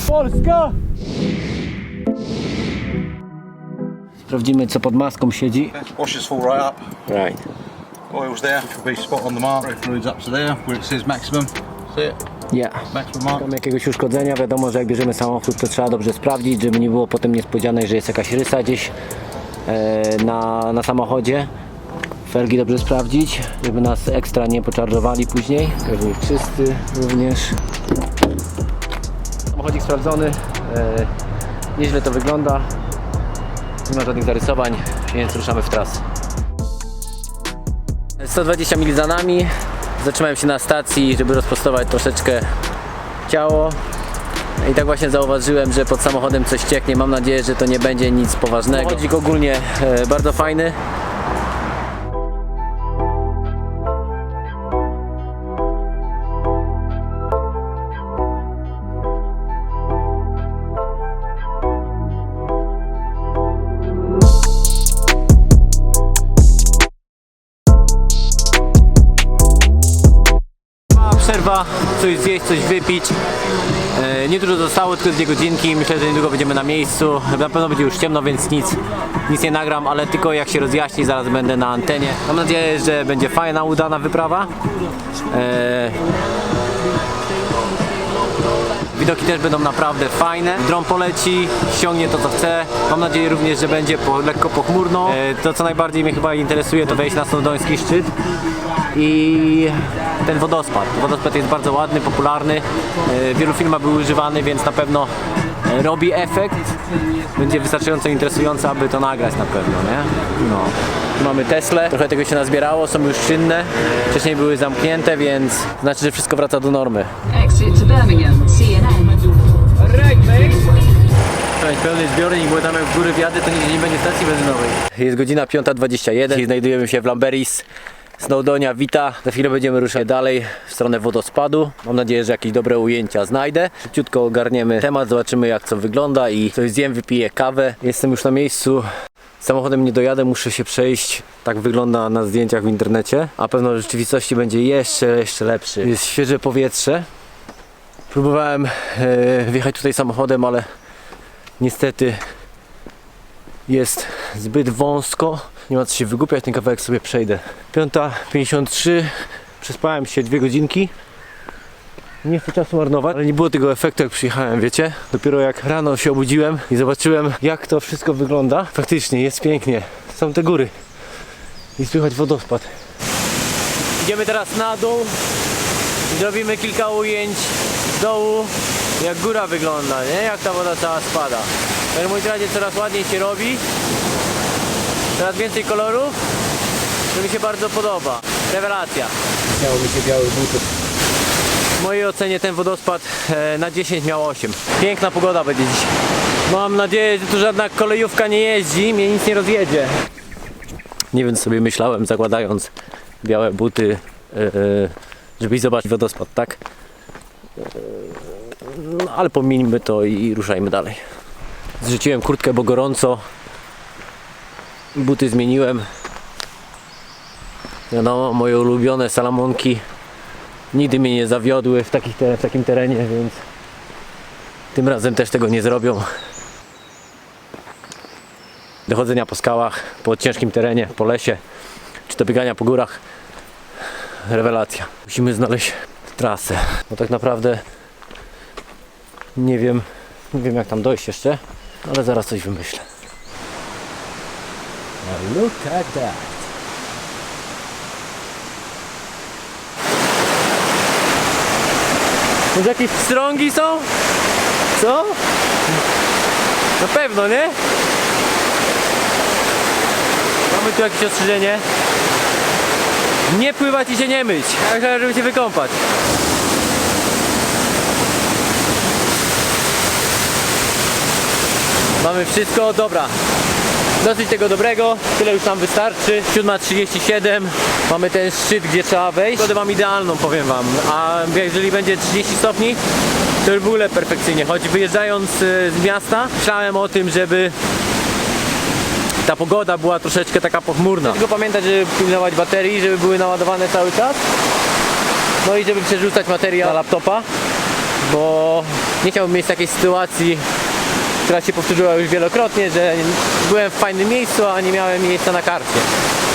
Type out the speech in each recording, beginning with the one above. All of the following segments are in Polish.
Polska! Sprawdzimy, co pod maską siedzi. Washers fall right up. Right. Oil's there, should be spot on the mark. Fluids up to there, where it says maximum. See it? Yeah. Maximum mark. Mam jakiegoś uszkodzenia, wiadomo, że jak bierzemy samochód, to trzeba dobrze sprawdzić, żeby nie było potem niespodzianek, że jest jakaś rysa gdzieś na samochodzie. Felgi dobrze sprawdzić, żeby nas ekstra nie poczarżowali później. Pewnie czysty również. Samochodzik sprawdzony. Nieźle to wygląda. Nie ma żadnych zarysowań, więc ruszamy w trasę. 120 mil za nami. Zatrzymałem się na stacji, żeby rozprostować troszeczkę ciało. I tak właśnie zauważyłem, że pod samochodem coś cieknie. Mam nadzieję, że to nie będzie nic poważnego. Samochodzik ogólnie bardzo fajny. Przerwa, coś zjeść, coś wypić. Niedużo zostało, tylko 2 godzinki. Myślę, że niedługo będziemy na miejscu. Na pewno będzie już ciemno, więc nic nie nagram, ale tylko jak się rozjaśni, zaraz będę na antenie. Mam nadzieję, że będzie fajna, udana wyprawa. Widoki też będą naprawdę fajne. Dron poleci, ściągnie to, co chce. Mam nadzieję również, że będzie lekko pochmurno. To, co najbardziej mnie chyba interesuje, to wejść na Snowdoński szczyt i ten wodospad. Wodospad jest bardzo ładny, popularny. W wielu filmach był używany, więc na pewno robi efekt. Będzie wystarczająco interesujący, aby to nagrać na pewno, nie? No. Tu mamy Teslę, trochę tego się nazbierało, są już czynne. Wcześniej były zamknięte, więc znaczy, że wszystko wraca do normy. Exit to Birmingham, CNN. Pełny zbiornik, bo tam jak w góry wjadę, to nigdzie nie będzie stacji benzynowej. Jest godzina 5:21 i znajdujemy się w Lamberis. Snowdonia wita. Za chwilę będziemy ruszać dalej w stronę wodospadu. Mam nadzieję, że jakieś dobre ujęcia znajdę. Szybciutko ogarniemy temat, zobaczymy jak co wygląda i coś zjem, wypiję kawę. Jestem już na miejscu. Samochodem nie dojadę, muszę się przejść. Tak wygląda na zdjęciach w internecie. A pewno w rzeczywistości będzie jeszcze lepszy. Jest świeże powietrze. Próbowałem wjechać tutaj samochodem, ale niestety jest zbyt wąsko. Nie ma co się wygłupiać, ten kawałek sobie przejdę. 5:53. Przespałem się 2 godzinki. Nie chcę czasu marnować, ale nie było tego efektu jak przyjechałem, wiecie? Dopiero jak rano się obudziłem i zobaczyłem jak to wszystko wygląda. Faktycznie jest pięknie. Są te góry. I słychać wodospad. Idziemy teraz na dół. Zrobimy kilka ujęć z dołu. Jak góra wygląda, nie? Jak ta woda cała spada. W moim razie coraz ładniej się robi. Coraz więcej kolorów. To mi się bardzo podoba. Rewelacja. Miało mi się białych butów. W mojej ocenie ten wodospad na 10 miał 8. Piękna pogoda będzie dziś. Mam nadzieję, że tu żadna kolejówka nie jeździ, mnie nic nie rozjedzie. Nie wiem, co sobie myślałem, zakładając białe buty, żeby zobaczyć wodospad, tak? No, ale pomińmy to i ruszajmy dalej. Zrzuciłem kurtkę, bo gorąco. Buty zmieniłem. Wiadomo, moje ulubione salamonki nigdy mnie nie zawiodły w takim terenie, więc tym razem też tego nie zrobią. Do chodzenia po skałach, po ciężkim terenie, po lesie, czy do biegania po górach. Rewelacja. Musimy znaleźć trasę, bo tak naprawdę nie wiem jak tam dojść jeszcze, ale zaraz coś wymyślę. Now look at that. Może jakieś pstrągi są? Co? Na pewno, nie? Mamy tu jakieś ostrzeżenie. Nie pływać i się nie myć, tak żeby się wykąpać. Mamy wszystko, dobra. Dosyć tego dobrego, tyle już nam wystarczy. 7:37, mamy ten szczyt, gdzie trzeba wejść. Pogodę mam idealną, powiem wam, a jeżeli będzie 30 stopni, to już w ogóle perfekcyjnie. Choć wyjeżdżając z miasta, myślałem o tym, żeby ta pogoda była troszeczkę taka pochmurna. Tylko pamiętać, żeby pilnować baterii, żeby były naładowane cały czas. No i żeby przerzucać materiał na laptopa, bo nie chciałbym mieć takiej sytuacji, która się powtórzyła już wielokrotnie, że byłem w fajnym miejscu, a nie miałem miejsca na karcie.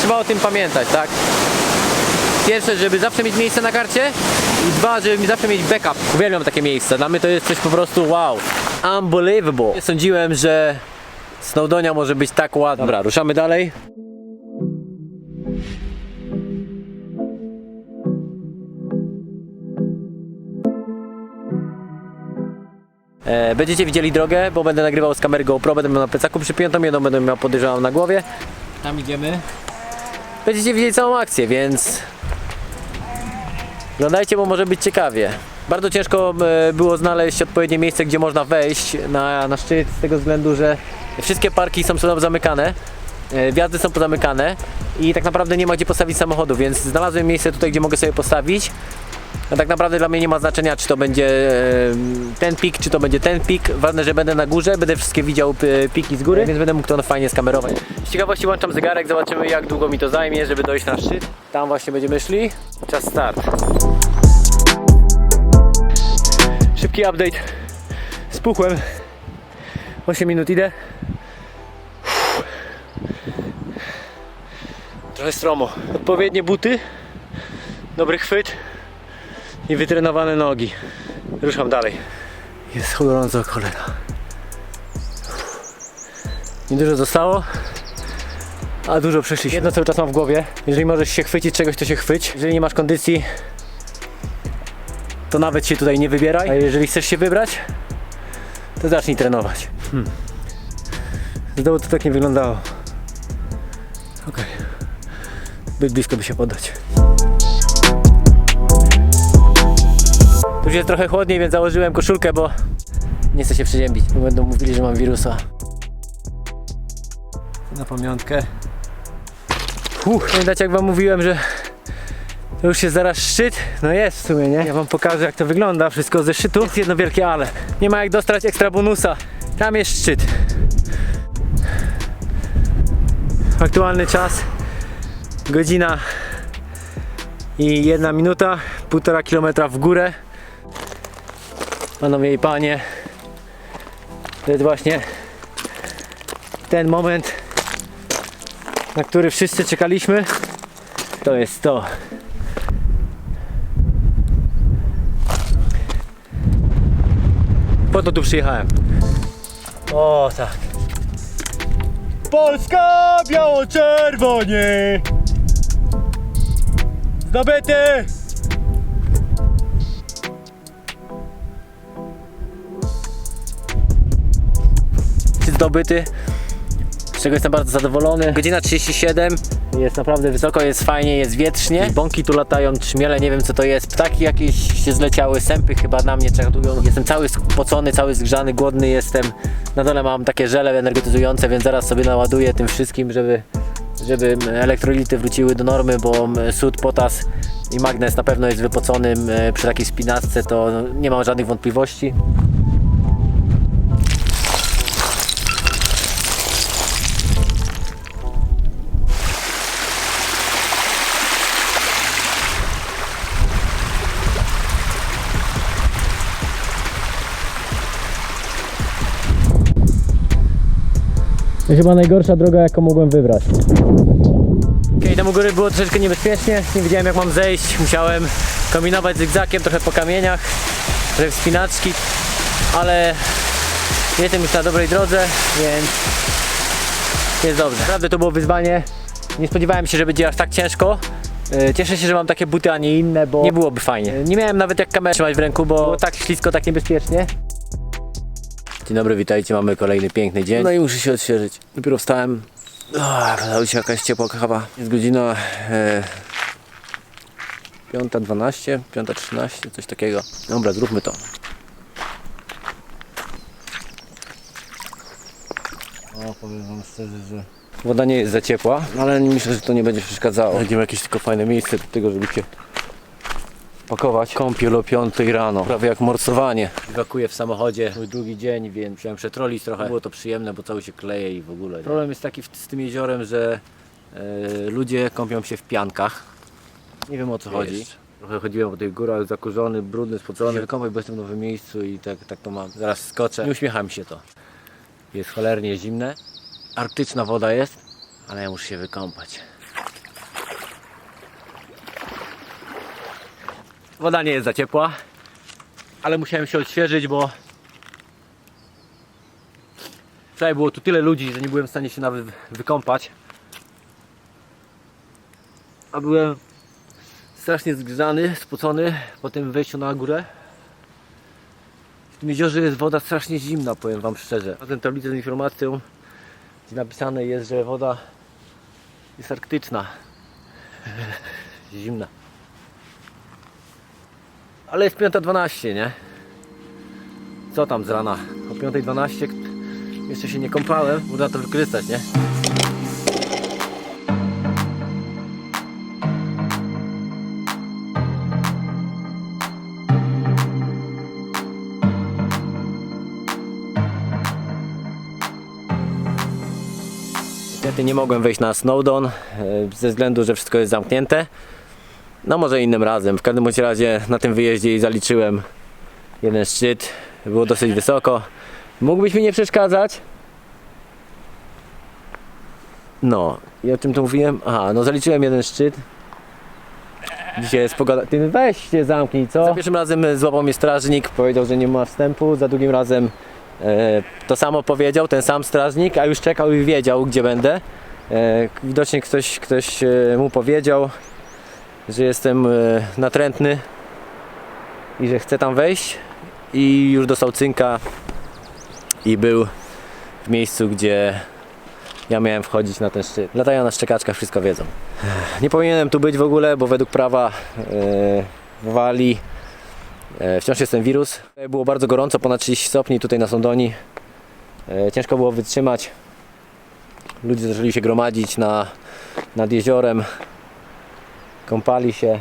Trzeba o tym pamiętać, tak? Pierwsze, żeby zawsze mieć miejsce na karcie i dwa, żeby zawsze mieć backup. Uwielbiam takie miejsca, dla mnie to jest coś po prostu wow, unbelievable. Nie sądziłem, że Snowdonia może być tak ładna. Dobra, ruszamy dalej. Będziecie widzieli drogę, bo będę nagrywał z kamery GoPro, będę miał na plecaku przypiętą, jedną będę miał, podejrzewam, na głowie. Tam idziemy. Będziecie widzieli całą akcję, więc oglądajcie, bo może być ciekawie. Bardzo ciężko było znaleźć odpowiednie miejsce, gdzie można wejść na szczyt, z tego względu, że wszystkie parki są zamykane, wjazdy są pozamykane i tak naprawdę nie ma gdzie postawić samochodu, więc znalazłem miejsce tutaj, gdzie mogę sobie postawić. No tak naprawdę dla mnie nie ma znaczenia, czy to będzie ten pik, czy to będzie ten pik. Ważne, że będę na górze, będę wszystkie widział piki z góry, więc będę mógł to fajnie skamerować. Z ciekawości włączam zegarek, zobaczymy jak długo mi to zajmie, żeby dojść na szczyt. Tam właśnie będziemy szli. Czas start. Szybki update. Spuchłem. 8 minut idę. Trochę stromo. Odpowiednie buty, dobry chwyt i wytrenowane nogi. Ruszam dalej. Jest gorąco, cholera. Niedużo zostało, a dużo przeszliśmy. Jedno cały czas mam w głowie. Jeżeli możesz się chwycić czegoś, to się chwyć. Jeżeli nie masz kondycji, to nawet się tutaj nie wybieraj. A jeżeli chcesz się wybrać, to zacznij trenować. Z dołu to tak nie wyglądało. Okej. Zbyt blisko by się poddać. Tu już jest trochę chłodniej, więc założyłem koszulkę, bo nie chcę się przeziębić. Będą mówili, że mam wirusa. Na pamiątkę. Pamiętacie, jak wam mówiłem, że to już jest zaraz szczyt? No jest w sumie, nie? Ja wam pokażę, jak to wygląda wszystko ze szczytu. Jest jedno wielkie ale. Nie ma jak dostać ekstra bonusa. Tam jest szczyt. Aktualny czas godzina i 1 minuta, 1,5 kilometra w górę. Panowie i panie, to jest właśnie ten moment, na który wszyscy czekaliśmy. To jest to. Po to tu przyjechałem. O tak. Polska biało-czerwonie zdobyty! Zdobyty, z czego jestem bardzo zadowolony. Godzina 37, jest naprawdę wysoko, jest fajnie, jest wietrznie. Bąki tu latają, trzmiele, nie wiem co to jest. Ptaki jakieś się zleciały, sępy chyba na mnie czekają. Jestem cały spocony, cały zgrzany, głodny jestem. Na dole mam takie żele energetyzujące, więc zaraz sobie naładuję tym wszystkim, żeby elektrolity wróciły do normy, bo sód, potas i magnez na pewno jest wypoconym przy takiej spinacce, to nie mam żadnych wątpliwości. To chyba najgorsza droga, jaką mogłem wybrać. Tam u góry było troszeczkę niebezpiecznie, nie wiedziałem jak mam zejść, musiałem kombinować zygzakiem, trochę po kamieniach, trochę wspinaczki, ale jestem już na dobrej drodze, więc jest dobrze. Naprawdę to było wyzwanie, nie spodziewałem się, że będzie aż tak ciężko. Cieszę się, że mam takie buty, a nie inne, bo nie byłoby fajnie. Nie miałem nawet jak kamerę trzymać w ręku, bo było tak ślisko, tak niebezpiecznie. Dzień dobry, witajcie, mamy kolejny piękny dzień. No i muszę się odświeżyć. Dopiero wstałem. Wydało się jakaś ciepła kawa. Jest godzina 5:12, 5:13, coś takiego. Dobra, zróbmy to. Powiem wam szczerze, że woda nie jest za ciepła, ale myślę, że to nie będzie przeszkadzało. Znajdziemy jakieś tylko fajne miejsce do tego, żeby się pakować. Kąpiel o 5 rano, prawie jak morsowanie. Ewakuuję w samochodzie, mój drugi dzień, więc musiałem przetrolić trochę. Było to przyjemne, bo cały się kleje i w ogóle. Problem jest taki z tym jeziorem, że ludzie kąpią się w piankach. Nie wiem o co chodzi. Trochę chodziłem po tych górach, zakurzony, brudny, spocony. Wykąpać, bo jestem w nowym miejscu i tak to mam. Zaraz skoczę. Nie uśmiecha mi się to. Jest cholernie zimne. Arktyczna woda jest, ale ja muszę się wykąpać. Woda nie jest za ciepła, ale musiałem się odświeżyć, bo wczoraj było tu tyle ludzi, że nie byłem w stanie się nawet wykąpać. A byłem strasznie zgrzany, spocony po tym wejściu na górę. W tym jeziorze jest woda strasznie zimna, powiem wam szczerze. A tę tablicę z informacją, gdzie napisane jest, że woda jest arktyczna. Zimna. Ale jest 5:12, nie? Co tam z rana? O 5:12 jeszcze się nie kąpałem, można to wykorzystać, nie? Niestety nie mogłem wejść na Snowdon ze względu, że wszystko jest zamknięte. No może innym razem. W każdym bądź razie na tym wyjeździe i zaliczyłem jeden szczyt. Było dosyć wysoko. Mógłbyś mi nie przeszkadzać? No i o czym tu mówiłem? Aha, no zaliczyłem jeden szczyt. Dzisiaj jest pogoda. Ty weź się zamknij, co? Za pierwszym razem złapał mnie strażnik, powiedział, że nie ma wstępu. Za drugim razem to samo powiedział, ten sam strażnik, a już czekał i wiedział, gdzie będę. Widocznie ktoś mu powiedział, że jestem natrętny i że chcę tam wejść, i już dostał cynka i był w miejscu, gdzie ja miałem wchodzić na ten szczyt. Latają na szczekaczkach, wszystko wiedzą. Nie powinienem tu być w ogóle, bo według prawa w Walii wciąż jest ten wirus. Było bardzo gorąco, ponad 30 stopni tutaj na Snowdonie. Ciężko było wytrzymać. Ludzie zaczęli się gromadzić nad jeziorem. Kąpali się.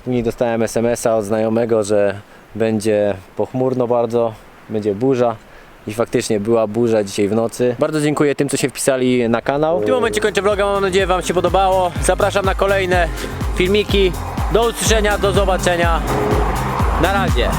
Później dostałem SMS-a od znajomego, że będzie pochmurno bardzo, będzie burza. I faktycznie była burza dzisiaj w nocy. Bardzo dziękuję tym, co się wpisali na kanał. W tym momencie kończę vloga, mam nadzieję, wam się podobało. Zapraszam na kolejne filmiki. Do usłyszenia, do zobaczenia. Na razie.